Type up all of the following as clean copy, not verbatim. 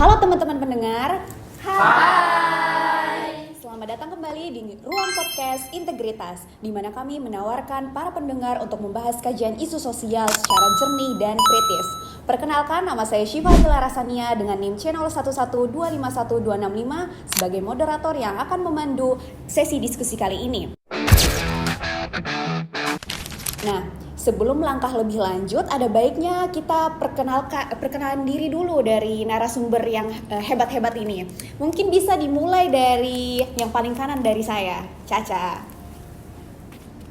Halo teman-teman pendengar. Hai. Selamat datang kembali di Ruang Podcast Integritas, di mana kami menawarkan para pendengar untuk membahas kajian isu sosial secara jernih dan kritis. Perkenalkan, nama saya Syifa Rasania dengan NIM channel 112512565 sebagai moderator yang akan memandu sesi diskusi kali ini. Nah, sebelum langkah lebih lanjut, ada baiknya kita perkenalan diri dulu dari narasumber yang hebat-hebat ini. Mungkin bisa dimulai dari yang paling kanan dari saya, Caca.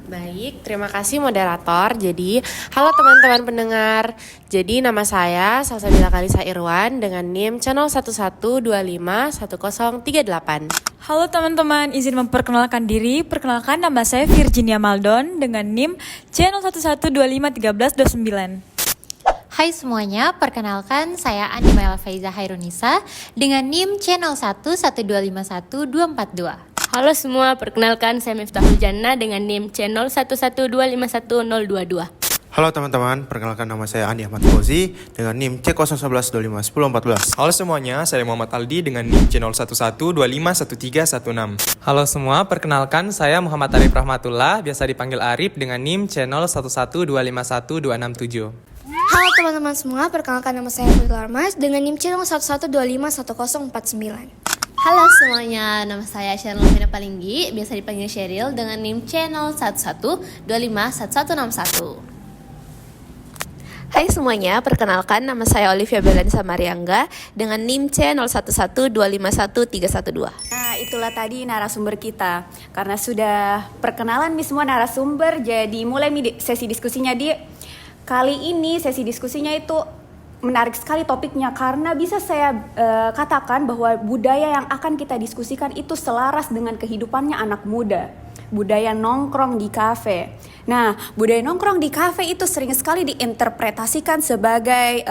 Baik, terima kasih moderator. Jadi, halo teman-teman pendengar. Jadi, nama saya Salsabila Kalisa Irwan dengan NIM channel 112511038. Halo teman-teman, izin memperkenalkan diri. Perkenalkan, nama saya Virginia Maldon dengan NIM channel 112511329. Hai semuanya, perkenalkan saya Animael Faiza Hairunisa dengan NIM channel 112512442. Halo semua, perkenalkan saya Miftahul Jannah dengan NIM channel 112511022. Halo teman-teman, perkenalkan nama saya Andi Ahmad Fauzi dengan NIM C011251014. Halo semuanya, saya Muhammad Aldi dengan NIM channel 112251316. Halo semua, perkenalkan saya Muhammad Arif Rahmatullah, biasa dipanggil Arif dengan NIM channel 112512667. Halo teman-teman semua, perkenalkan nama saya Abdul Armas dengan NIM channel 112511049. Halo semuanya, nama saya Sheryl Novena Palinggi, biasa dipanggil Sheryl dengan NIM channel 112511161. Hai semuanya, perkenalkan nama saya Olivia Belanisa Mariangga dengan NIM channel 112511312. Nah, itulah tadi narasumber kita. Karena sudah perkenalan nih semua narasumber, jadi mulai sesi diskusinya di kali ini. Sesi diskusinya itu menarik sekali topiknya karena bisa saya katakan bahwa budaya yang akan kita diskusikan itu selaras dengan kehidupannya anak muda. Budaya nongkrong di kafe. Nah, budaya nongkrong di kafe itu sering sekali diinterpretasikan sebagai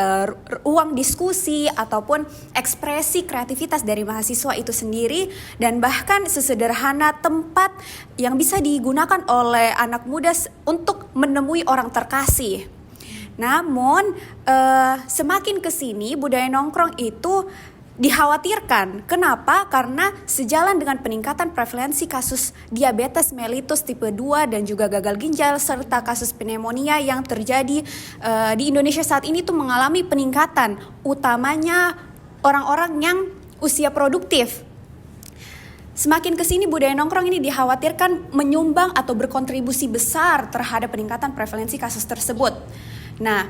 ruang diskusi ataupun ekspresi kreativitas dari mahasiswa itu sendiri, dan bahkan sesederhana tempat yang bisa digunakan oleh anak muda untuk menemui orang terkasih. Namun semakin kesini budaya nongkrong itu dikhawatirkan. Kenapa? Karena sejalan dengan peningkatan prevalensi kasus diabetes mellitus tipe 2 dan juga gagal ginjal serta kasus pneumonia yang terjadi di Indonesia saat ini tuh mengalami peningkatan, utamanya orang-orang yang usia produktif. Semakin kesini budaya nongkrong ini dikhawatirkan menyumbang atau berkontribusi besar terhadap peningkatan prevalensi kasus tersebut. Nah,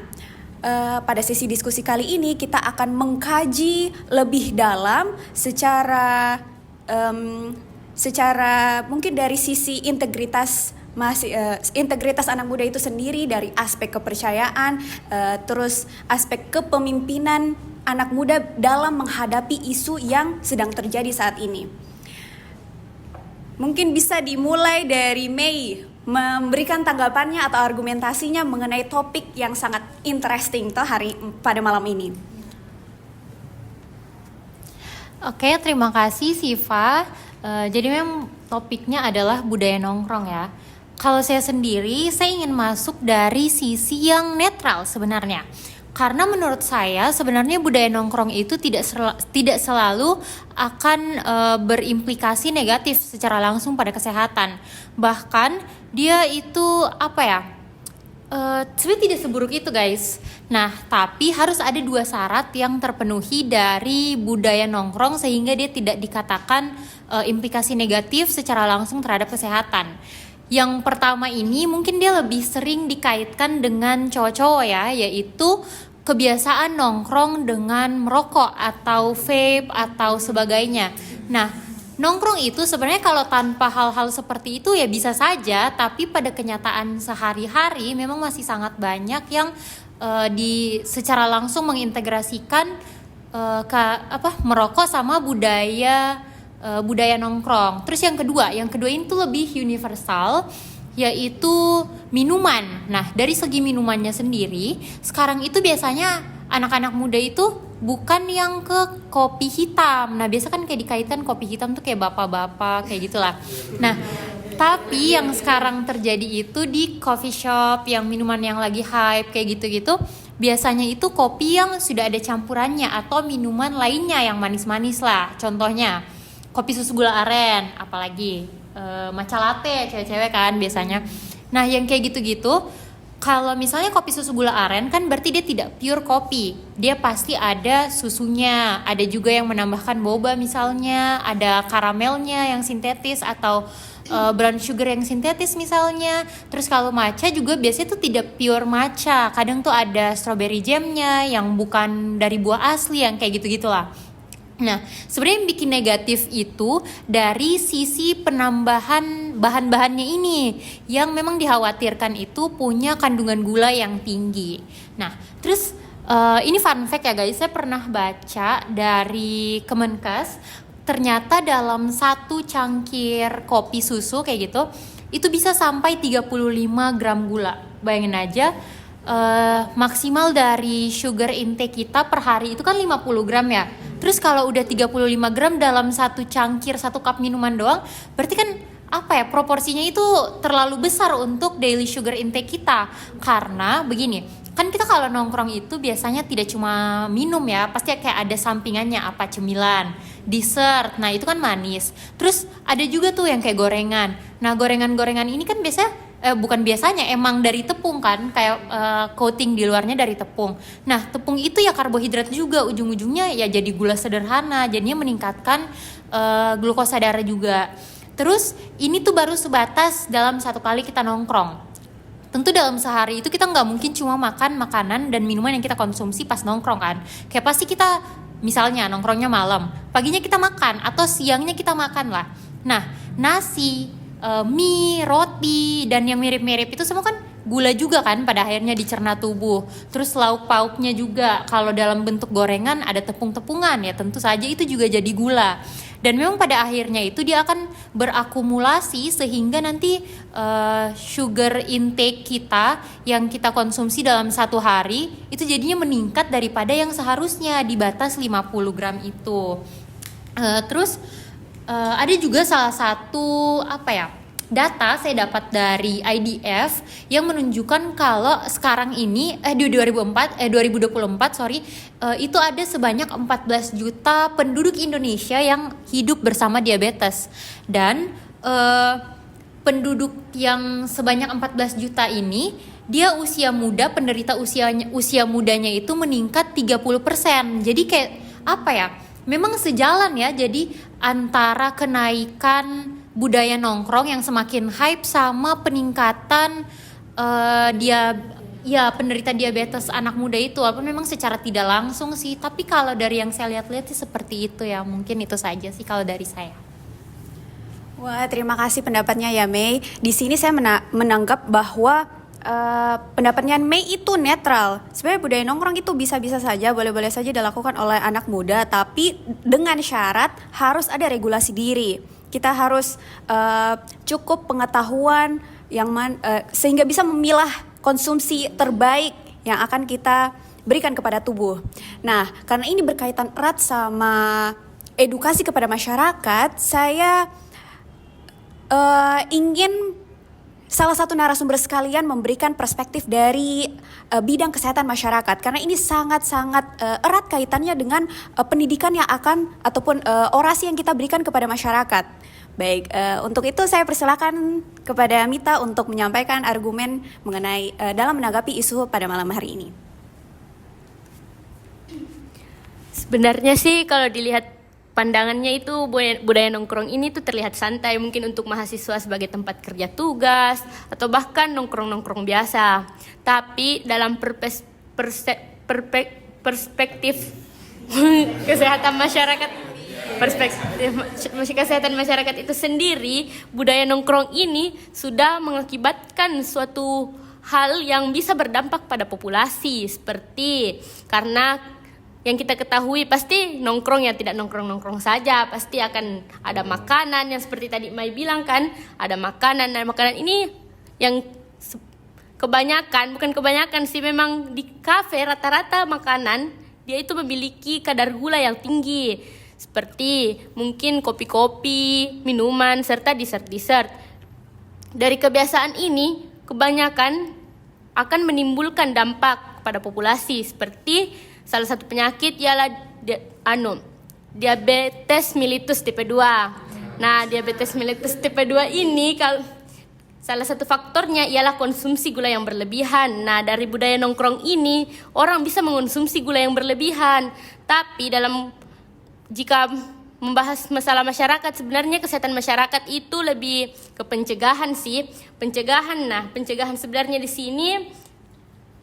pada sesi diskusi kali ini kita akan mengkaji lebih dalam secara mungkin dari sisi integritas anak muda itu sendiri, dari aspek kepercayaan, terus aspek kepemimpinan anak muda dalam menghadapi isu yang sedang terjadi saat ini. Mungkin bisa dimulai dari Mei memberikan tanggapannya atau argumentasinya mengenai topik yang sangat interesting pada malam ini. Oke, terima kasih Siva. Jadi memang topiknya adalah budaya nongkrong ya. Kalau saya sendiri, saya ingin masuk dari sisi yang netral sebenarnya. Karena menurut saya sebenarnya budaya nongkrong itu tidak selalu akan berimplikasi negatif secara langsung pada kesehatan. Bahkan dia itu sebenarnya tidak seburuk itu guys. Nah, tapi harus ada 2 syarat yang terpenuhi dari budaya nongkrong sehingga dia tidak dikatakan implikasi negatif secara langsung terhadap kesehatan. Yang pertama ini mungkin dia lebih sering dikaitkan dengan cowok-cowok ya, yaitu kebiasaan nongkrong dengan merokok atau vape atau sebagainya. Nah, nongkrong itu sebenarnya kalau tanpa hal-hal seperti itu ya bisa saja, tapi pada kenyataan sehari-hari memang masih sangat banyak yang secara langsung mengintegrasikan merokok sama budaya nongkrong. Terus yang kedua ini tuh lebih universal, yaitu minuman. Nah, dari segi minumannya sendiri, sekarang itu biasanya anak-anak muda itu bukan yang ke kopi hitam. Nah, biasa kan kayak dikaitkan kopi hitam tuh kayak bapak-bapak kayak gitulah. Nah, tapi yang sekarang terjadi itu di coffee shop yang minuman yang lagi hype kayak gitu-gitu, biasanya itu kopi yang sudah ada campurannya atau minuman lainnya yang manis-manis lah. Contohnya kopi susu gula aren, apalagi matcha latte, cewek-cewek kan biasanya. Nah yang kayak gitu-gitu, kalau misalnya kopi susu gula aren kan berarti dia tidak pure kopi. Dia pasti ada susunya, ada juga yang menambahkan boba misalnya, ada karamelnya yang sintetis atau brown sugar yang sintetis misalnya. Terus kalau matcha juga biasanya tuh tidak pure matcha. Kadang tuh ada strawberry jamnya yang bukan dari buah asli yang kayak gitu-gitulah. Nah, sebenarnya yang bikin negatif itu dari sisi penambahan bahan-bahannya ini yang memang dikhawatirkan itu punya kandungan gula yang tinggi. Nah, terus ini fun fact ya guys, saya pernah baca dari Kemenkes, ternyata dalam satu cangkir kopi susu kayak gitu, itu bisa sampai 35 gram gula. Bayangin aja, maksimal dari sugar intake kita per hari itu kan 50 gram ya. Terus kalau udah 35 gram dalam satu cangkir, satu cup minuman doang, berarti kan proporsinya itu terlalu besar untuk daily sugar intake kita. Karena begini, kan kita kalau nongkrong itu biasanya tidak cuma minum ya, pasti kayak ada sampingannya, apa, cemilan, dessert, nah itu kan manis. Terus ada juga tuh yang kayak gorengan. Nah gorengan-gorengan ini kan bukan biasanya, emang dari tepung kan, kayak coating di luarnya dari tepung. Nah tepung itu ya karbohidrat juga, ujung-ujungnya ya jadi gula sederhana, jadinya meningkatkan glukosa darah juga. Terus ini tuh baru sebatas dalam satu kali kita nongkrong. Tentu dalam sehari itu kita nggak mungkin cuma makan makanan dan minuman yang kita konsumsi pas nongkrong kan. Kayak pasti kita misalnya nongkrongnya malam, paginya kita makan atau siangnya kita makan lah. Nah nasi, mie, roti, dan yang mirip-mirip itu semua kan gula juga kan pada akhirnya dicerna tubuh. Terus lauk pauknya juga, kalau dalam bentuk gorengan ada tepung-tepungan ya tentu saja itu juga jadi gula. Dan memang pada akhirnya itu dia akan berakumulasi sehingga nanti sugar intake kita yang kita konsumsi dalam satu hari itu jadinya meningkat daripada yang seharusnya di batas 50 gram itu. Terus ada juga salah satu data saya dapat dari IDF yang menunjukkan kalau sekarang ini di 2024 itu ada sebanyak 14 juta penduduk Indonesia yang hidup bersama diabetes. Dan penduduk yang sebanyak 14 juta ini dia usia muda, penderita usia mudanya itu meningkat 30%. Jadi kayak memang sejalan ya, jadi antara kenaikan budaya nongkrong yang semakin hype sama peningkatan penderita diabetes anak muda itu, walaupun memang secara tidak langsung sih, tapi kalau dari yang saya lihat-lihat sih seperti itu ya. Mungkin itu saja sih kalau dari saya. Wah, terima kasih pendapatnya ya Mei. Di sini saya menanggap bahwa pendapatnya Mei itu netral. Sebenarnya budaya nongkrong itu bisa-bisa saja, boleh-boleh saja dilakukan oleh anak muda, tapi dengan syarat harus ada regulasi diri. Kita harus cukup pengetahuan sehingga bisa memilah konsumsi terbaik yang akan kita berikan kepada tubuh. Nah, karena ini berkaitan erat sama edukasi kepada masyarakat, saya ingin salah satu narasumber sekalian memberikan perspektif dari bidang kesehatan masyarakat, karena ini sangat-sangat erat kaitannya dengan pendidikan yang akan ataupun orasi yang kita berikan kepada masyarakat. Baik, untuk itu saya persilakan kepada Mita untuk menyampaikan argumen mengenai dalam menanggapi isu pada malam hari ini. Sebenarnya sih kalau dilihat pandangannya itu budaya nongkrong ini tuh terlihat santai, mungkin untuk mahasiswa sebagai tempat kerja tugas atau bahkan nongkrong-nongkrong biasa. Tapi dalam perspektif kesehatan masyarakat itu sendiri, budaya nongkrong ini sudah mengakibatkan suatu hal yang bisa berdampak pada populasi, seperti karena yang kita ketahui pasti nongkrong ya tidak nongkrong saja, pasti akan ada makanan yang seperti tadi Mai bilang kan, ada makanan, dan makanan ini yang bukan kebanyakan sih, memang di kafe rata-rata makanan dia itu memiliki kadar gula yang tinggi, seperti mungkin kopi-kopi, minuman, serta dessert. Dari kebiasaan ini kebanyakan akan menimbulkan dampak pada populasi, seperti salah satu penyakit ialah diabetes mellitus tipe 2. Nah, diabetes mellitus tipe 2 ini salah satu faktornya ialah konsumsi gula yang berlebihan. Nah, dari budaya nongkrong ini, orang bisa mengonsumsi gula yang berlebihan. Tapi jika membahas masalah masyarakat, sebenarnya kesehatan masyarakat itu lebih ke pencegahan sih. Pencegahan sebenarnya di sini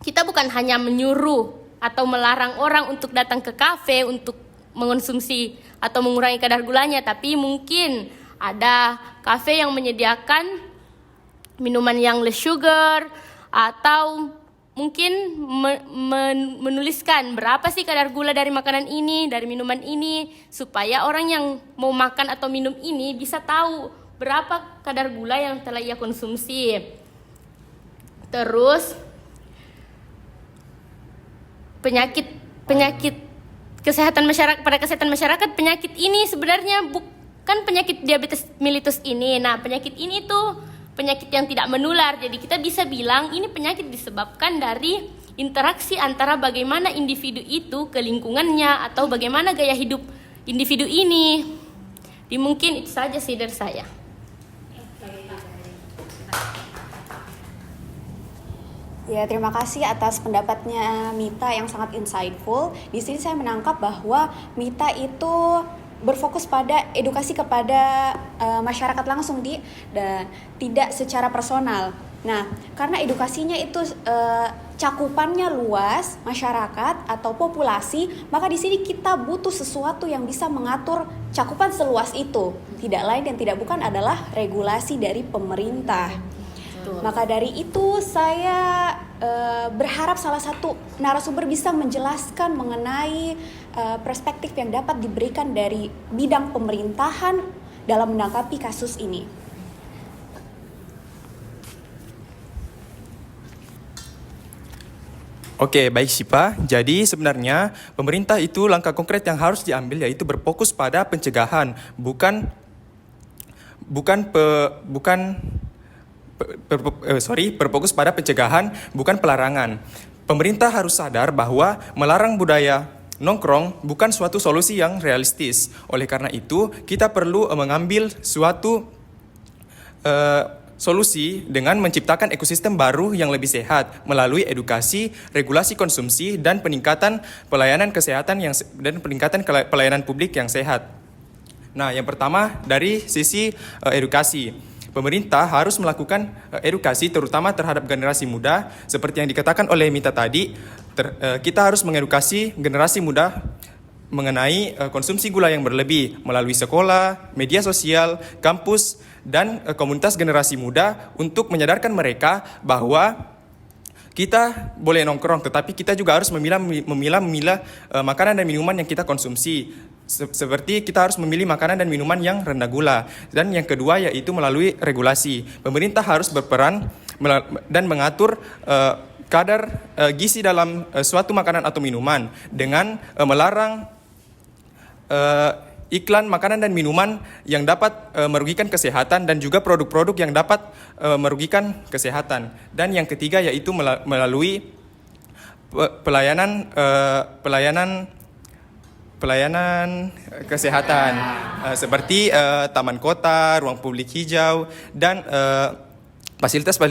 kita bukan hanya menyuruh atau melarang orang untuk datang ke kafe untuk mengonsumsi atau mengurangi kadar gulanya, tapi mungkin ada kafe yang menyediakan minuman yang less sugar, atau mungkin menuliskan berapa sih kadar gula dari makanan ini, dari minuman ini, supaya orang yang mau makan atau minum ini bisa tahu berapa kadar gula yang telah ia konsumsi. Terus penyakit kesehatan masyarakat, penyakit ini sebenarnya bukan penyakit diabetes mellitus ini. Nah, penyakit ini tuh penyakit yang tidak menular. Jadi kita bisa bilang ini penyakit disebabkan dari interaksi antara bagaimana individu itu ke lingkungannya atau bagaimana gaya hidup individu ini. Mungkin itu saja sih dari saya. Ya, terima kasih atas pendapatnya Mita yang sangat insightful. Di sini saya menangkap bahwa Mita itu berfokus pada edukasi kepada masyarakat langsung dan tidak secara personal. Nah, karena edukasinya itu cakupannya luas, masyarakat atau populasi, maka di sini kita butuh sesuatu yang bisa mengatur cakupan seluas itu. Tidak lain dan tidak bukan adalah regulasi dari pemerintah. Maka dari itu saya berharap salah satu narasumber bisa menjelaskan mengenai perspektif yang dapat diberikan dari bidang pemerintahan dalam menanggapi kasus ini. Oke, baik Sipa. Jadi sebenarnya pemerintah itu langkah konkret yang harus diambil yaitu berfokus pada pencegahan, berfokus pada pencegahan, bukan pelarangan. Pemerintah harus sadar bahwa melarang budaya nongkrong bukan suatu solusi yang realistis. Oleh karena itu, kita perlu mengambil suatu solusi dengan menciptakan ekosistem baru yang lebih sehat melalui edukasi, regulasi konsumsi, dan peningkatan pelayanan kesehatan dan peningkatan pelayanan publik yang sehat. Nah, yang pertama dari sisi edukasi. Pemerintah harus melakukan edukasi terutama terhadap generasi muda. Seperti yang dikatakan oleh Mita tadi, kita harus mengedukasi generasi muda mengenai konsumsi gula yang berlebih melalui sekolah, media sosial, kampus, dan komunitas generasi muda untuk menyadarkan mereka bahwa kita boleh nongkrong, tetapi kita juga harus memilah makanan dan minuman yang kita konsumsi. Seperti kita harus memilih makanan dan minuman yang rendah gula. Dan yang kedua yaitu melalui regulasi. Pemerintah harus berperan dan mengatur kadar gizi dalam suatu makanan atau minuman dengan melarang iklan makanan dan minuman yang dapat merugikan kesehatan dan juga produk-produk yang dapat merugikan kesehatan. Dan yang ketiga yaitu melalui pelayanan kesehatan seperti taman kota, ruang publik hijau, dan fasilitas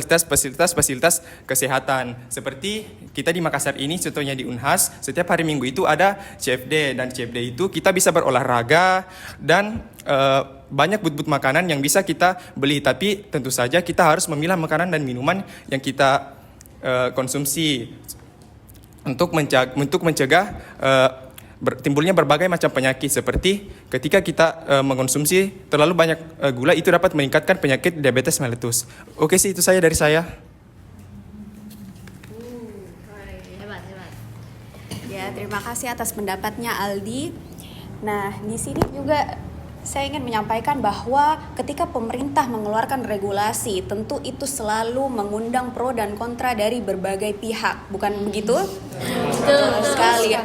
kesehatan. Seperti kita di Makassar ini, contohnya di Unhas, setiap hari Minggu itu ada CFD, dan CFD itu kita bisa berolahraga dan banyak but-but makanan yang bisa kita beli. Tapi tentu saja kita harus memilah makanan dan minuman yang kita konsumsi untuk mencegah timbulnya berbagai macam penyakit, seperti ketika kita mengonsumsi terlalu banyak gula itu dapat meningkatkan penyakit diabetes mellitus. Oke sih, itu saja dari saya. Ya, terima kasih atas pendapatnya Aldi. Nah, di sini juga saya ingin menyampaikan bahwa ketika pemerintah mengeluarkan regulasi, tentu itu selalu mengundang pro dan kontra dari berbagai pihak, bukan begitu? Betul sekali.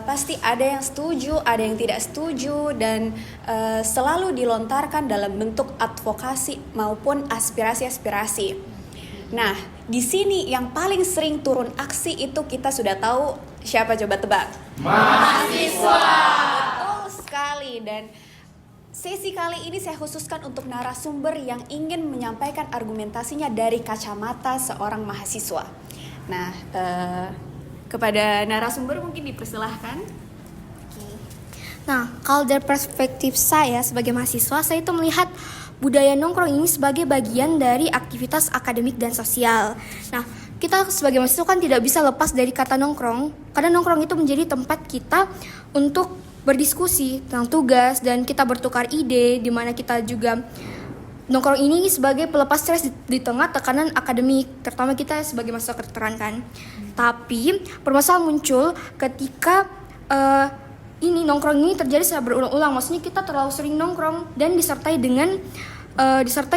Pasti ada yang setuju, ada yang tidak setuju, dan selalu dilontarkan dalam bentuk advokasi maupun aspirasi-aspirasi. Nah, di sini yang paling sering turun aksi itu kita sudah tahu siapa, coba tebak? Mahasiswa. Betul sekali. Dan sesi kali ini saya khususkan untuk narasumber yang ingin menyampaikan argumentasinya dari kacamata seorang mahasiswa. Nah, kepada narasumber mungkin dipersilahkan. Nah, kalau dari perspektif saya sebagai mahasiswa, saya itu melihat budaya nongkrong ini sebagai bagian dari aktivitas akademik dan sosial. Nah, kita sebagai mahasiswa kan tidak bisa lepas dari kata nongkrong, karena nongkrong itu menjadi tempat kita untuk berdiskusi tentang tugas dan kita bertukar ide, di mana kita juga nongkrong ini sebagai pelepas stres di tengah tekanan akademik, terutama kita sebagai mahasiswa kedokteran kan. Tapi permasalahan muncul ketika ini nongkrong ini terjadi secara berulang-ulang. Maksudnya kita terlalu sering nongkrong dan disertai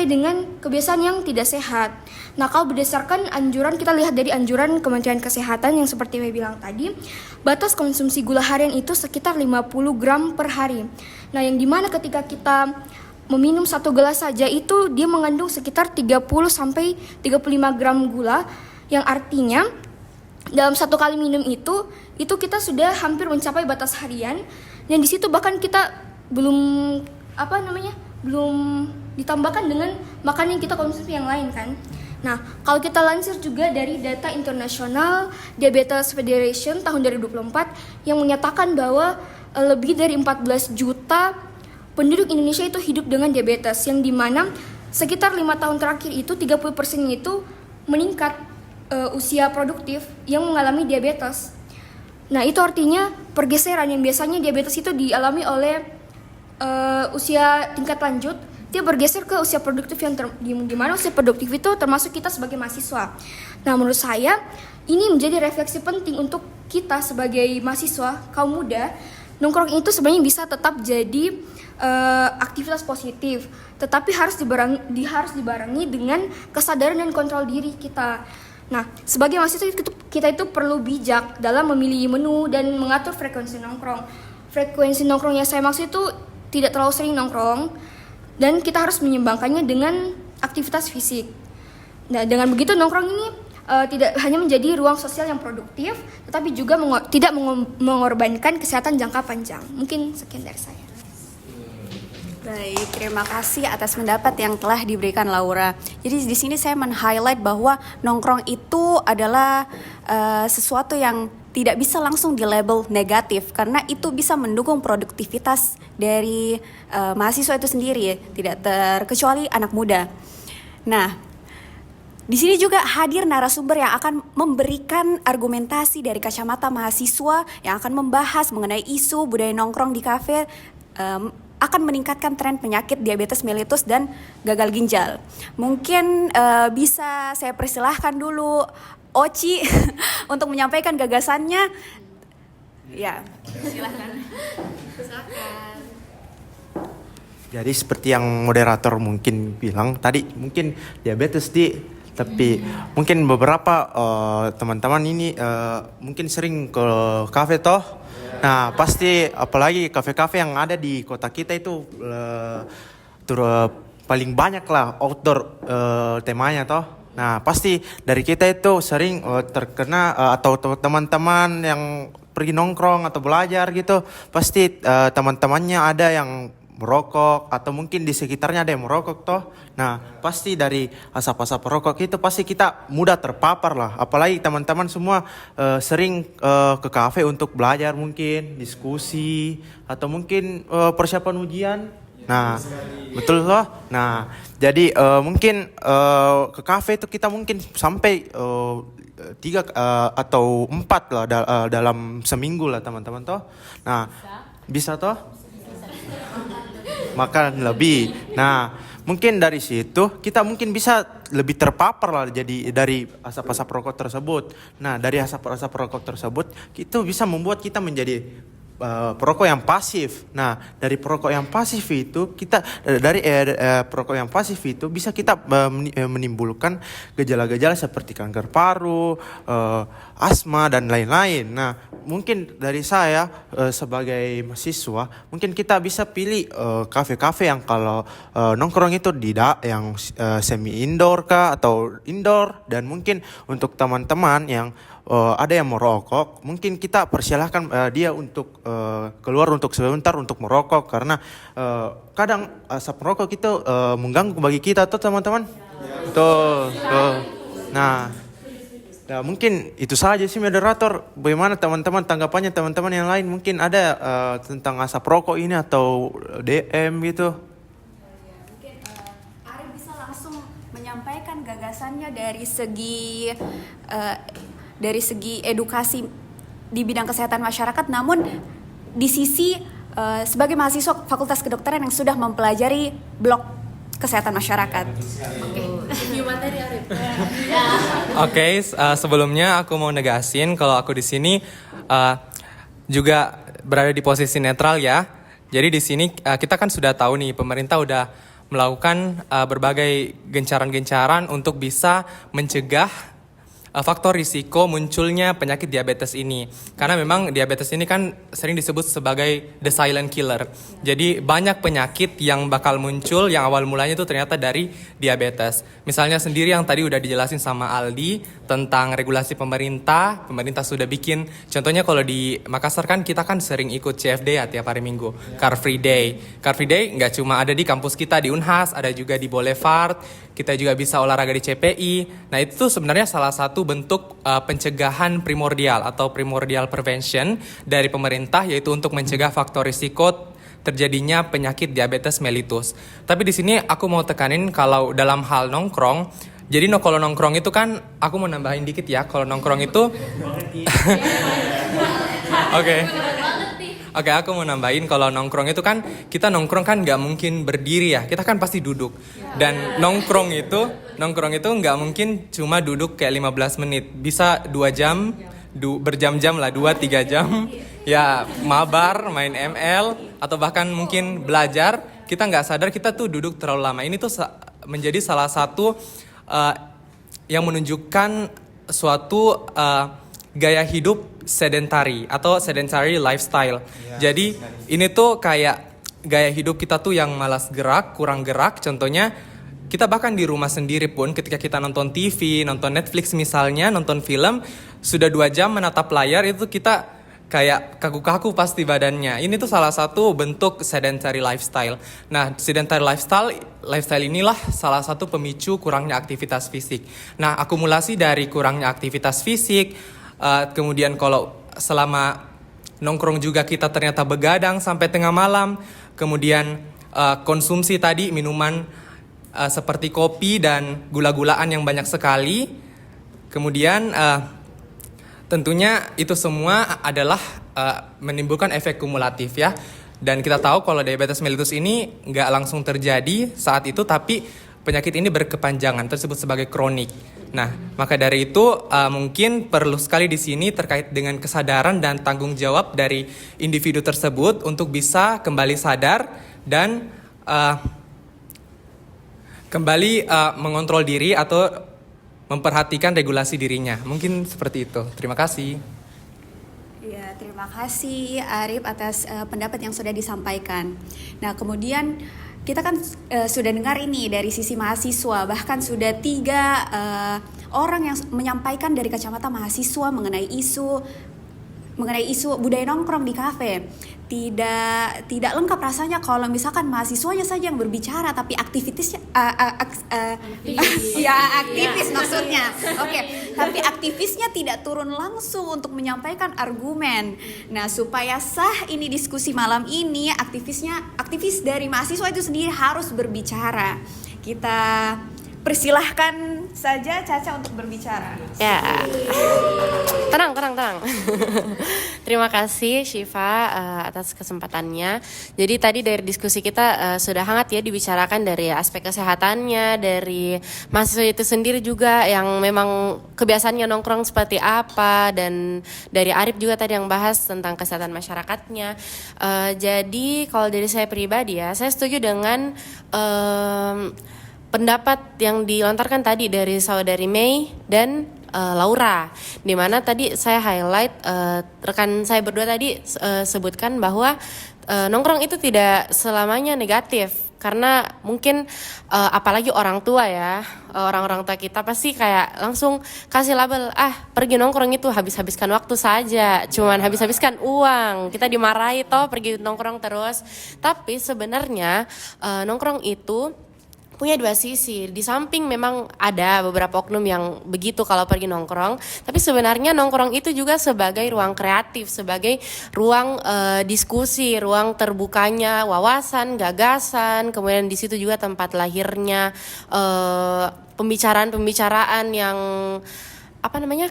dengan kebiasaan yang tidak sehat. Nah, kalau berdasarkan anjuran, kita lihat dari anjuran Kementerian Kesehatan yang seperti saya bilang tadi, batas konsumsi gula harian itu sekitar 50 gram per hari. Nah, yang dimana ketika kita meminum 1 gelas saja itu dia mengandung sekitar 30 sampai 35 gram gula, yang artinya dalam 1 kali minum itu kita sudah hampir mencapai batas harian, dan di situ bahkan kita belum ditambahkan dengan makanan yang kita konsumsi yang lain kan. Nah, kalau kita lansir juga dari data International Diabetes Federation tahun 2024 yang menyatakan bahwa lebih dari 14 juta penduduk Indonesia itu hidup dengan diabetes, yang dimana sekitar 5 tahun terakhir itu 30% itu meningkat usia produktif yang mengalami diabetes. Nah, itu artinya pergeseran yang biasanya diabetes itu dialami oleh usia tingkat lanjut, dia bergeser ke usia produktif yang di mana usia produktif itu termasuk kita sebagai mahasiswa. Nah, menurut saya ini menjadi refleksi penting untuk kita sebagai mahasiswa kaum muda. Nongkrong itu sebenarnya bisa tetap jadi aktivitas positif, tetapi harus dibarengi dengan kesadaran dan kontrol diri kita. Nah, sebagai mahasiswa kita itu perlu bijak dalam memilih menu dan mengatur frekuensi nongkrong. Frekuensi nongkrong yang saya maksud itu tidak terlalu sering nongkrong, dan kita harus menyimbangkannya dengan aktivitas fisik. Nah, dengan begitu nongkrong ini tidak hanya menjadi ruang sosial yang produktif, tetapi juga tidak mengorbankan kesehatan jangka panjang. Mungkin sekian dari saya. Baik, terima kasih atas pendapat yang telah diberikan Laura. Jadi di sini saya men-highlight bahwa nongkrong itu adalah sesuatu yang tidak bisa langsung di-label negatif, karena itu bisa mendukung produktivitas dari mahasiswa itu sendiri, tidak terkecuali anak muda. Nah, di sini juga hadir narasumber yang akan memberikan argumentasi dari kacamata mahasiswa yang akan membahas mengenai isu budaya nongkrong di kafe akan meningkatkan tren penyakit diabetes mellitus dan gagal ginjal. Mungkin bisa saya persilahkan dulu Oci untuk menyampaikan gagasannya. Ya, silakan. Jadi seperti yang moderator mungkin bilang tadi, mungkin diabetes tapi mungkin beberapa teman-teman ini mungkin sering ke kafe toh. Nah, pasti apalagi kafe-kafe yang ada di kota kita itu paling banyak lah outdoor temanya toh. Nah, pasti dari kita itu sering terkena atau teman-teman yang pergi nongkrong atau belajar gitu, pasti teman-temannya ada yang merokok atau mungkin di sekitarnya ada yang merokok toh. Nah, pasti dari asap-asap rokok itu pasti kita mudah terpapar lah. Apalagi teman-teman semua sering ke kafe untuk belajar, mungkin diskusi atau mungkin persiapan ujian. Nah, betul toh. Nah, jadi mungkin ke kafe itu kita mungkin sampai 3 atau 4 lah dalam seminggu lah teman-teman toh. Nah, bisa toh? Makan lebih. Nah, mungkin dari situ kita mungkin bisa lebih terpapar lah jadi dari asap-asap rokok tersebut. Nah, dari asap-asap rokok tersebut itu bisa membuat kita menjadi perokok yang pasif. Nah, dari perokok yang pasif itu kita perokok yang pasif itu bisa kita menimbulkan gejala-gejala seperti kanker paru, asma dan lain-lain. Nah, mungkin dari saya sebagai mahasiswa, mungkin kita bisa pilih kafe-kafe yang kalau nongkrong itu yang semi indoor kah atau indoor, dan mungkin untuk teman-teman yang ada yang merokok, mungkin kita persilahkan dia untuk keluar untuk sebentar untuk merokok, karena kadang asap rokok itu mengganggu bagi kita tuh teman-teman. Tuh. Nah, mungkin itu saja sih moderator. Bagaimana teman-teman tanggapannya, teman-teman yang lain mungkin ada tentang asap rokok ini atau DM gitu? Mungkin Arif bisa langsung menyampaikan gagasannya dari segi edukasi di bidang kesehatan masyarakat, namun di sisi sebagai mahasiswa Fakultas Kedokteran yang sudah mempelajari blok kesehatan masyarakat. Oke, sebelumnya aku mau negasin kalau aku di sini juga berada di posisi netral ya. Jadi di sini kita kan sudah tahu nih, pemerintah udah melakukan berbagai gencaran-gencaran untuk bisa mencegah faktor risiko munculnya penyakit diabetes ini. Karena memang diabetes ini kan sering disebut sebagai the silent killer. Jadi banyak penyakit yang bakal muncul yang awal mulanya itu ternyata dari diabetes. Misalnya sendiri yang tadi udah dijelasin sama Aldi tentang regulasi pemerintah. Pemerintah sudah bikin, contohnya kalau di Makassar kan kita kan sering ikut CFD ya tiap hari Minggu, Car Free Day. Car Free Day nggak cuma ada di kampus kita di Unhas, ada juga di Boulevard. Kita juga bisa olahraga di CPI. Nah, itu sebenarnya salah satu bentuk pencegahan primordial atau primordial prevention dari pemerintah, yaitu untuk mencegah faktor risiko terjadinya penyakit diabetes mellitus. Tapi di sini aku mau tekanin kalau dalam hal nongkrong, jadi kalau nongkrong itu kan aku mau nambahin dikit ya, kalau nongkrong itu Oke, aku mau nambahin kalau nongkrong itu kan kita nongkrong kan nggak mungkin berdiri ya, kita kan pasti duduk. Dan nongkrong itu nggak mungkin cuma duduk kayak 15 menit, bisa 2 jam, berjam-jam lah, 2-3 jam. Ya mabar, main ML, atau bahkan mungkin belajar, kita nggak sadar kita tuh duduk terlalu lama. Ini tuh menjadi salah satu yang menunjukkan suatu gaya hidup sedentary atau sedentary lifestyle. Jadi ini tuh kayak gaya hidup kita tuh yang malas gerak, kurang gerak. Contohnya kita bahkan di rumah sendiri pun ketika kita nonton TV, nonton Netflix misalnya, nonton film, sudah 2 jam menatap layar itu kita kayak kaku-kaku pasti badannya. Ini tuh salah satu bentuk sedentary lifestyle. Nah, sedentary lifestyle inilah salah satu pemicu kurangnya aktivitas fisik. Nah, akumulasi dari kurangnya aktivitas fisik, kemudian kalau selama nongkrong juga kita ternyata begadang sampai tengah malam, kemudian konsumsi tadi minuman seperti kopi dan gula-gulaan yang banyak sekali, kemudian tentunya itu semua adalah menimbulkan efek kumulatif ya. Dan kita tahu kalau diabetes mellitus ini nggak langsung terjadi saat itu, tapi penyakit ini berkepanjangan, tersebut sebagai kronik. Nah, maka dari itu mungkin perlu sekali di sini terkait dengan kesadaran dan tanggung jawab dari individu tersebut untuk bisa kembali sadar dan kembali mengontrol diri atau memperhatikan regulasi dirinya. Mungkin seperti itu. Terima kasih. Ya, terima kasih Arif atas pendapat yang sudah disampaikan. Nah, kemudian kita kan sudah dengar ini dari sisi mahasiswa, bahkan sudah 3 orang yang menyampaikan dari kacamata mahasiswa mengenai isu budaya nongkrong di kafe. Tidak lengkap rasanya kalau misalkan mahasiswanya saja yang berbicara, tapi aktivisnya aktivis maksudnya. Oke, tapi aktivisnya tidak turun langsung untuk menyampaikan argumen. Nah, supaya sah ini diskusi malam ini, aktivis dari mahasiswa itu sendiri harus berbicara. Kita persilahkan saja Caca untuk berbicara. Ya, tenang. Terima kasih Syifa atas kesempatannya. Jadi tadi dari diskusi kita sudah hangat ya dibicarakan dari aspek kesehatannya, dari mahasiswa itu sendiri juga yang memang kebiasaannya nongkrong seperti apa, dan dari Arif juga tadi yang bahas tentang kesehatan masyarakatnya. Jadi kalau dari saya pribadi ya, saya setuju dengan pendapat yang dilontarkan tadi dari saudari Mei dan Laura, di mana tadi saya highlight rekan saya berdua tadi sebutkan bahwa nongkrong itu tidak selamanya negatif, karena mungkin apalagi orang tua ya, orang-orang tua kita pasti kayak langsung kasih label, pergi nongkrong itu habis-habiskan waktu saja, cuman habis-habiskan uang, kita dimarahi toh pergi nongkrong terus. Tapi sebenarnya nongkrong itu punya dua sisi. Di samping memang ada beberapa oknum yang begitu kalau pergi nongkrong, tapi sebenarnya nongkrong itu juga sebagai ruang kreatif, sebagai ruang diskusi, ruang terbukanya wawasan, gagasan, kemudian di situ juga tempat lahirnya pembicaraan-pembicaraan yang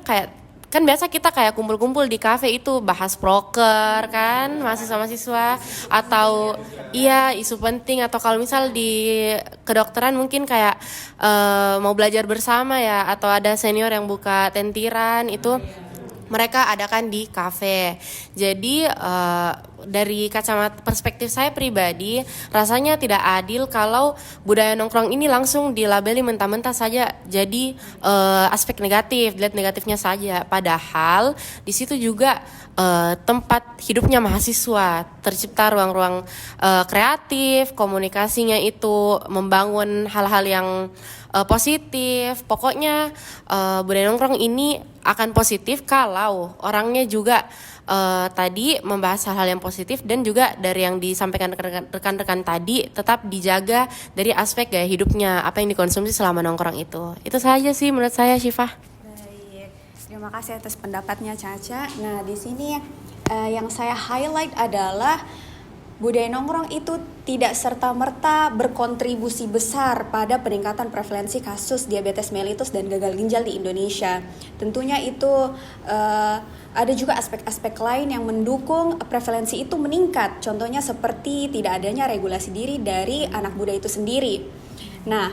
kayak kan biasa kita kayak kumpul-kumpul di kafe itu bahas proker kan, mahasiswa-mahasiswa, atau isu penting, atau kalau misal di kedokteran mungkin kayak mau belajar bersama ya, atau ada senior yang buka tentiran, itu mereka adakan di kafe. Jadi dari kacamata perspektif saya pribadi, rasanya tidak adil kalau budaya nongkrong ini langsung dilabeli mentah-mentah saja jadi aspek negatif, dilihat negatifnya saja. Padahal di situ juga tempat hidupnya mahasiswa, tercipta ruang-ruang kreatif, komunikasinya itu membangun hal-hal yang positif. Pokoknya budaya nongkrong ini akan positif kalau orangnya juga tadi membahas hal-hal yang positif, dan juga dari yang disampaikan rekan-rekan tadi tetap dijaga dari aspek gaya hidupnya, apa yang dikonsumsi selama nongkrong itu. Itu saja sih menurut saya, Syifa. Baik, terima kasih atas pendapatnya Caca. Nah, di sini yang saya highlight adalah budaya nongkrong itu tidak serta-merta berkontribusi besar pada peningkatan prevalensi kasus diabetes mellitus dan gagal ginjal di Indonesia. Tentunya itu ada juga aspek-aspek lain yang mendukung prevalensi itu meningkat. Contohnya seperti tidak adanya regulasi diri dari anak muda itu sendiri. Nah,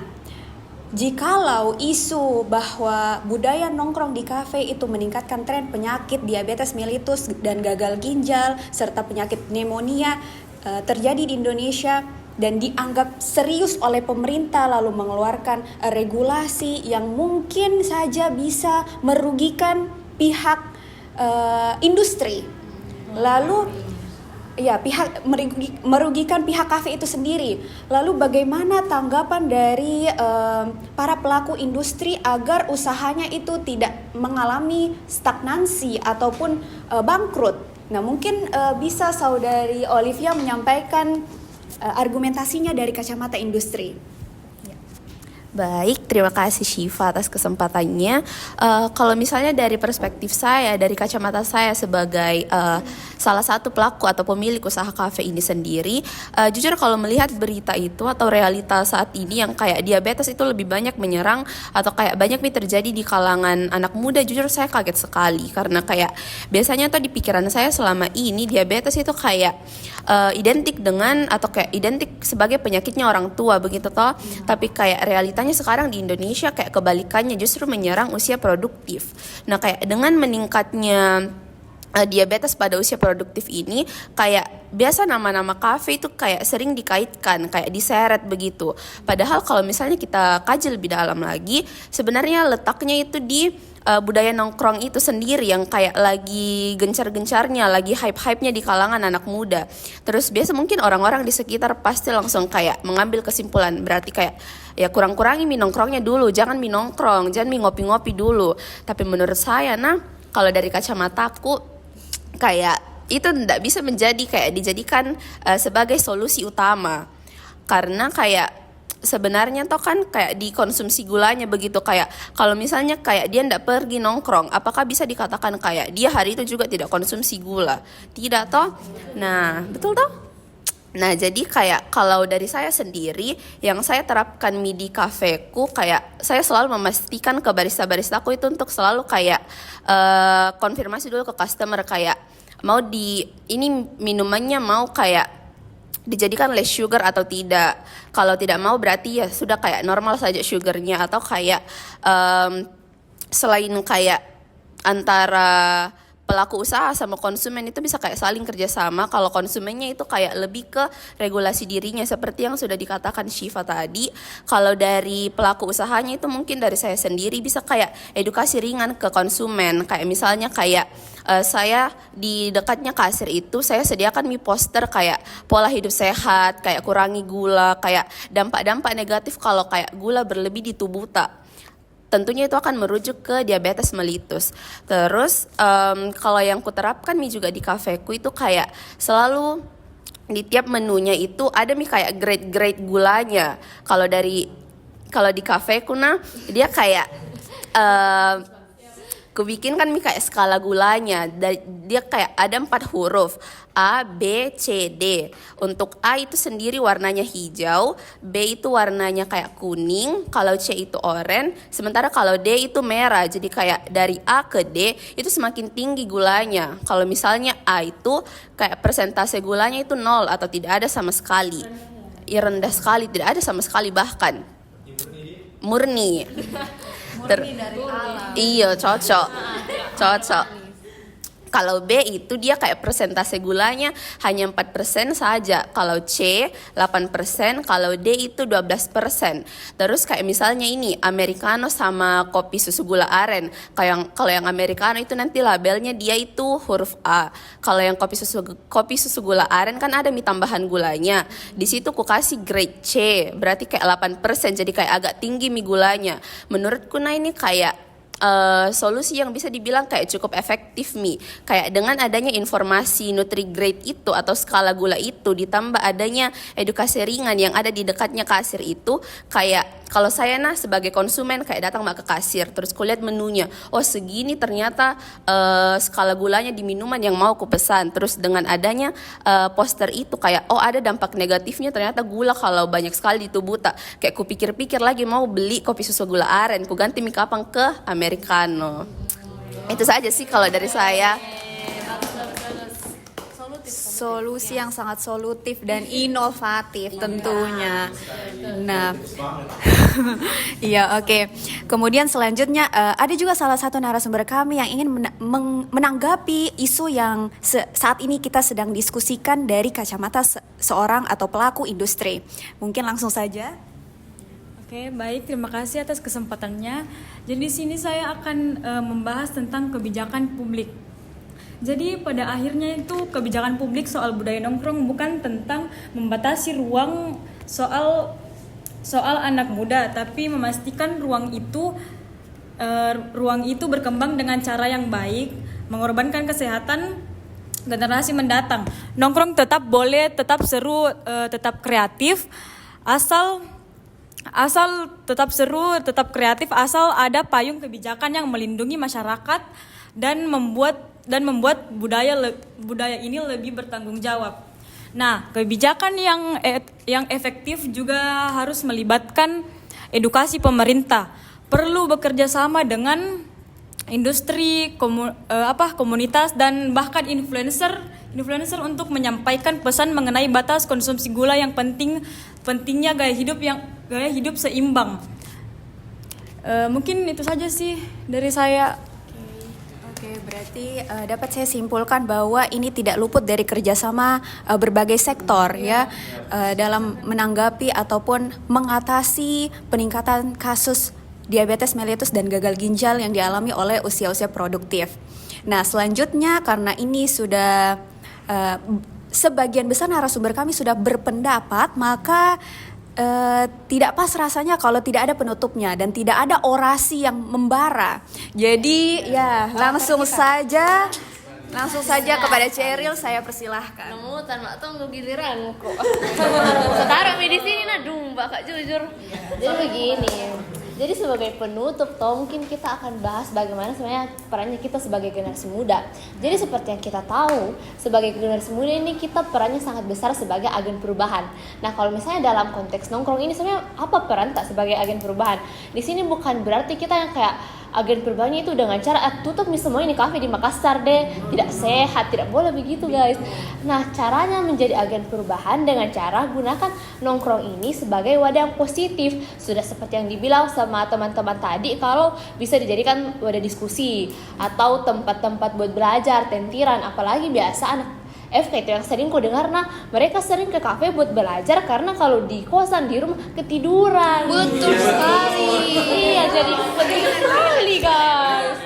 jikalau isu bahwa budaya nongkrong di kafe itu meningkatkan tren penyakit diabetes mellitus dan gagal ginjal serta penyakit pneumonia terjadi di Indonesia dan dianggap serius oleh pemerintah, lalu mengeluarkan regulasi yang mungkin saja bisa merugikan pihak industri, lalu merugikan pihak kafe itu sendiri. Lalu bagaimana tanggapan dari para pelaku industri agar usahanya itu tidak mengalami stagnansi ataupun bangkrut? Nah, mungkin bisa saudari Olivia menyampaikan argumentasinya dari kacamata industri. Baik, terima kasih Syifa atas kesempatannya. Kalau misalnya dari perspektif saya, dari kacamata saya sebagai salah satu pelaku atau pemilik usaha kafe ini sendiri, jujur kalau melihat berita itu atau realita saat ini yang kayak diabetes itu lebih banyak menyerang atau kayak banyak nih terjadi di kalangan anak muda, jujur saya kaget sekali, karena kayak biasanya tuh di pikiran saya selama ini diabetes itu kayak identik dengan atau kayak identik sebagai penyakitnya orang tua begitu toh, tapi kayak realitanya sekarang di Indonesia kayak kebalikannya, justru menyerang usia produktif. Nah, kayak dengan meningkatnya diabetes pada usia produktif ini, kayak biasa nama-nama kafe itu kayak sering dikaitkan, kayak diseret begitu. Padahal kalau misalnya kita kaji lebih dalam lagi, sebenarnya letaknya itu di budaya nongkrong itu sendiri yang kayak lagi gencar-gencarnya, lagi hype-hypenya di kalangan anak muda. Terus biasa mungkin orang-orang di sekitar pasti langsung kayak mengambil kesimpulan, berarti kayak ya kurang-kurangi mie nongkrongnya dulu, jangan mie nongkrong, jangan mie ngopi-ngopi dulu. Tapi menurut saya, kalau dari kacamataku kayak itu tidak bisa menjadi kayak dijadikan sebagai solusi utama, karena kayak sebenarnya toh kan kayak dikonsumsi gulanya begitu, kayak kalau misalnya kayak dia ndak pergi nongkrong, apakah bisa dikatakan kayak dia hari itu juga tidak konsumsi gula? Tidak toh? Nah, betul toh? Nah, jadi kayak kalau dari saya sendiri, yang saya terapkan di kafeku, kayak saya selalu memastikan ke barista-baristaku itu untuk selalu kayak konfirmasi dulu ke customer kayak mau ini minumannya mau kayak dijadikan less sugar atau tidak. Kalau tidak mau berarti ya sudah kayak normal saja sugarnya, atau kayak selain kayak antara pelaku usaha sama konsumen itu bisa kayak saling kerjasama. Kalau konsumennya itu kayak lebih ke regulasi dirinya seperti yang sudah dikatakan Syifa tadi. Kalau dari pelaku usahanya itu mungkin dari saya sendiri bisa kayak edukasi ringan ke konsumen. Kayak misalnya kayak saya di dekatnya kasir itu saya sediakan poster kayak pola hidup sehat, kayak kurangi gula, kayak dampak-dampak negatif kalau kayak gula berlebih di tubuh tentunya itu akan merujuk ke diabetes mellitus. Terus kalau yang kuterapkan juga di kafeku itu kayak selalu di tiap menunya itu ada kayak grade-grade gulanya. Kalau di kafeku dia kayak kubikin kan kayak skala gulanya. Dia kayak ada 4 huruf A, B, C, D. Untuk A itu sendiri warnanya hijau, B itu warnanya kayak kuning, kalau C itu oranye, sementara kalau D itu merah. Jadi kayak dari A ke D itu semakin tinggi gulanya. Kalau misalnya A itu kayak persentase gulanya itu 0 atau tidak ada sama sekali. Ya rendah sekali, tidak ada sama sekali bahkan. Murni. Iya, cocok. Kalau B itu dia kayak persentase gulanya hanya 4% saja. Kalau C 8%, kalau D itu 12%. Terus kayak misalnya ini americano sama kopi susu gula aren. Kalau yang americano itu nanti labelnya dia itu huruf A. Kalau yang kopi susu gula aren kan ada tambahan gulanya. Di situ ku kasih grade C, berarti kayak 8%, jadi kayak agak tinggi gulanya. Menurutku ini kayak solusi yang bisa dibilang kayak cukup efektif kayak dengan adanya informasi NutriGrade itu atau skala gula itu ditambah adanya edukasi ringan yang ada di dekatnya kasir itu, kayak kalau saya sebagai konsumen kayak datang ke kasir terus kulihat menunya, oh segini ternyata skala gulanya di minuman yang mau ku pesan. Terus dengan adanya poster itu kayak oh ada dampak negatifnya ternyata gula kalau banyak sekali di tubuh kayak ku pikir-pikir lagi mau beli kopi susu gula aren, ku ganti kapang ke americano. Itu saja sih kalau dari saya. Solusi yang sangat solutif dan inovatif tentunya. Nah, iya oke. Kemudian selanjutnya ada juga salah satu narasumber kami yang ingin menanggapi isu yang saat ini kita sedang diskusikan dari kacamata seorang atau pelaku industri. Mungkin langsung saja. Oke, baik. Terima kasih atas kesempatannya. Jadi di sini saya akan membahas tentang kebijakan publik. Jadi pada akhirnya itu kebijakan publik soal budaya nongkrong bukan tentang membatasi ruang soal anak muda, tapi memastikan ruang itu berkembang dengan cara yang baik, mengorbankan kesehatan generasi mendatang. Nongkrong tetap boleh, tetap seru, tetap kreatif, asal tetap seru, tetap kreatif, asal ada payung kebijakan yang melindungi masyarakat dan membuat budaya ini lebih bertanggung jawab. Nah, kebijakan yang efektif juga harus melibatkan edukasi pemerintah. Perlu bekerja sama dengan industri, komunitas dan bahkan influencer untuk menyampaikan pesan mengenai batas konsumsi gula yang pentingnya gaya hidup seimbang. Mungkin itu saja sih dari saya. Oke, berarti dapat saya simpulkan bahwa ini tidak luput dari kerjasama berbagai sektor ya dalam menanggapi ataupun mengatasi peningkatan kasus diabetes mellitus dan gagal ginjal yang dialami oleh usia-usia produktif. Nah, selanjutnya karena ini sudah sebagian besar narasumber kami sudah berpendapat, maka tidak pas rasanya kalau tidak ada penutupnya dan tidak ada orasi yang membara. Jadi ya langsung saja kepada Cheryl saya persilahkan. Nemu tanpa tunggu giliran kok. Sekarang di sini Mbak Kak jujur. Jadi begini. jadi sebagai penutup mungkin kita akan bahas bagaimana sebenarnya perannya kita sebagai generasi muda. Jadi seperti yang kita tahu, sebagai generasi muda ini kita perannya sangat besar sebagai agen perubahan. Nah, kalau misalnya dalam konteks nongkrong ini sebenarnya apa peran tak sebagai agen perubahan? Di sini bukan berarti kita yang kayak agen perubahannya itu dengan cara tutup nih semua ini kafe di Makassar deh, tidak sehat, tidak boleh begitu guys. Nah, caranya menjadi agen perubahan dengan cara gunakan nongkrong ini sebagai wadah yang positif. Sudah seperti yang dibilang sama teman-teman tadi, kalau bisa dijadikan wadah diskusi atau tempat-tempat buat belajar, tentiran, apalagi biasa anak FK itu yang sering kau dengar, nah mereka sering ke kafe buat belajar karena kalau di kosan di rumah ketiduran. Betul sekali. Iya, jadi penting sekali guys.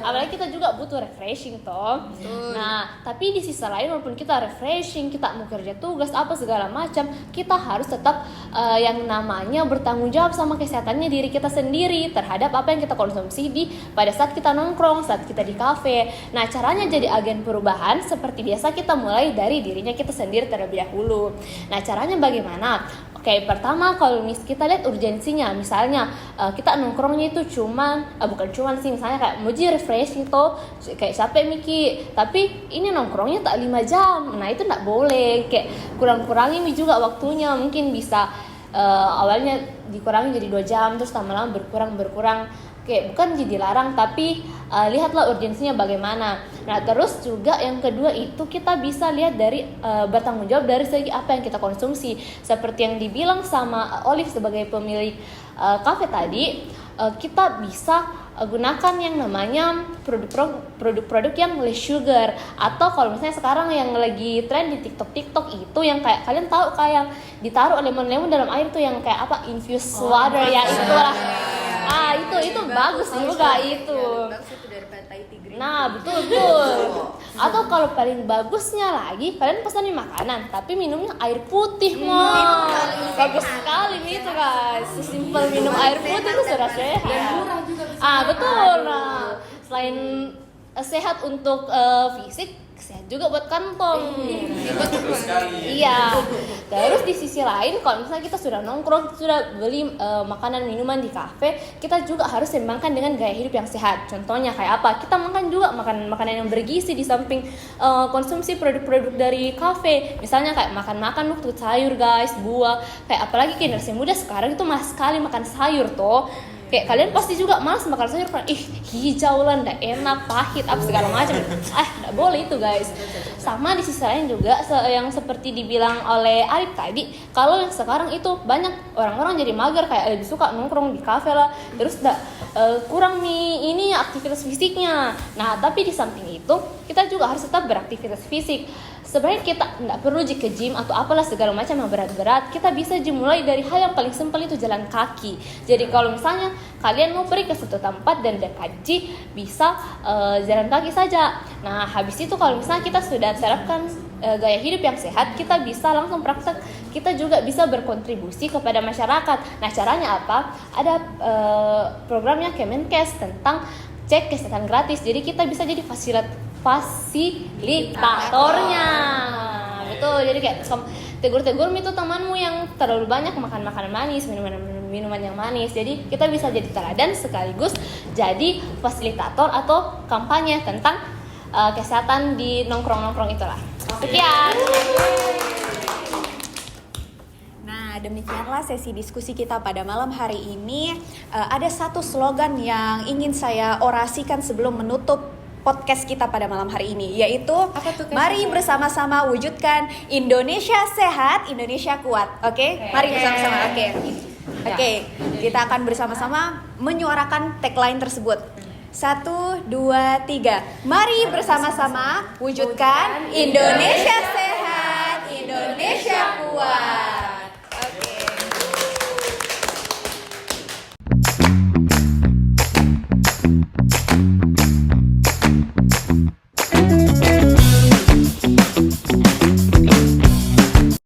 Apalagi kita juga butuh refreshing toh. Nah, tapi di sisi lain walaupun kita refreshing, kita mau kerja tugas apa segala macam, kita harus tetap yang namanya bertanggung jawab sama kesehatannya diri kita sendiri terhadap apa yang kita konsumsi pada saat kita nongkrong, saat kita di kafe. Nah, caranya jadi agen perubahan seperti biasa kita mulai dari dirinya kita sendiri terlebih dahulu. Nah, caranya bagaimana? Oke, pertama kalau kita lihat urgensinya, misalnya kita nongkrongnya itu bukan cuman sih, misalnya kayak mau refresh gitu, kayak capek Miki, tapi ini nongkrongnya tak 5 jam, nah itu nggak boleh, kayak kurang-kurangi juga waktunya, mungkin bisa awalnya dikurangi jadi 2 jam, terus lama-lama berkurang, kayak bukan jadi larang, tapi lihatlah urgensinya bagaimana. Nah, terus juga yang kedua itu kita bisa lihat dari bertanggung jawab dari segi apa yang kita konsumsi. Seperti yang dibilang sama Olive sebagai pemilik kafe tadi, kita bisa gunakan yang namanya produk-produk yang less sugar, atau kalau misalnya sekarang yang lagi tren di TikTok itu yang kayak kalian tahu kayak ditaruh lemon-lemon dalam air tuh yang kayak apa, infused water ya, itulah. Itu bagus juga itu. Nah, betul. Atau kalau paling bagusnya lagi, kalian pesan makanan tapi minumnya air putih, bagus sekali nih itu guys. Sesimpel minum air putih itu sudah sehat. Betul. Nah, selain sehat untuk fisik, sehat juga buat kantong. Iya. Terus di sisi lain, kalau misalnya kita sudah nongkrong, sudah beli makanan minuman di kafe, kita juga harus seimbangkan dengan gaya hidup yang sehat. Contohnya kayak apa? Kita makan juga makanan yang bergizi di samping konsumsi produk-produk dari kafe. Misalnya kayak makan waktu sayur guys, buah. Kayak apalagi generasi muda sekarang itu mas sekali makan sayur toh. Kayak kalian pasti juga malas makan sayur karena hijau lah, nggak enak, pahit, apa segala macam. Nggak boleh itu guys. Sama di sisi lain juga yang seperti dibilang oleh Arif tadi, kalau yang sekarang itu banyak orang-orang jadi mager, kayak lebih suka nongkrong di kafe lah, terus kurang nih ini aktivitas fisiknya. Nah, tapi di samping itu kita juga harus tetap beraktivitas fisik. Sebenarnya kita nggak perlu ke gym atau apalah segala macam yang berat-berat. Kita bisa mulai dari hal yang paling simpel, itu jalan kaki. Jadi kalau misalnya kalian mau pergi ke suatu tempat dan dekat gym, bisa jalan kaki saja. Nah, habis itu kalau misalnya kita sudah terapkan gaya hidup yang sehat, kita bisa langsung praktek. Kita juga bisa berkontribusi kepada masyarakat. Nah, caranya apa? Ada programnya Kemenkes tentang cek kesehatan gratis. Jadi kita bisa jadi fasilitatornya. Betul. Jadi kayak tegur-tegur itu temanmu yang terlalu banyak makan makanan manis, minuman yang manis. Jadi kita bisa jadi teladan sekaligus jadi fasilitator atau kampanye tentang kesehatan di nongkrong-nongkrong itulah. Sekian. Nah, demikianlah sesi diskusi kita pada malam hari ini. Ada satu slogan yang ingin saya orasikan sebelum menutup podcast kita pada malam hari ini, yaitu mari bersama-sama wujudkan Indonesia sehat, Indonesia kuat. Oke? Mari bersama-sama. Oke. Kita akan bersama-sama menyuarakan tagline tersebut. 1, 2, 3. Mari bersama-sama wujudkan Indonesia sehat, Indonesia kuat.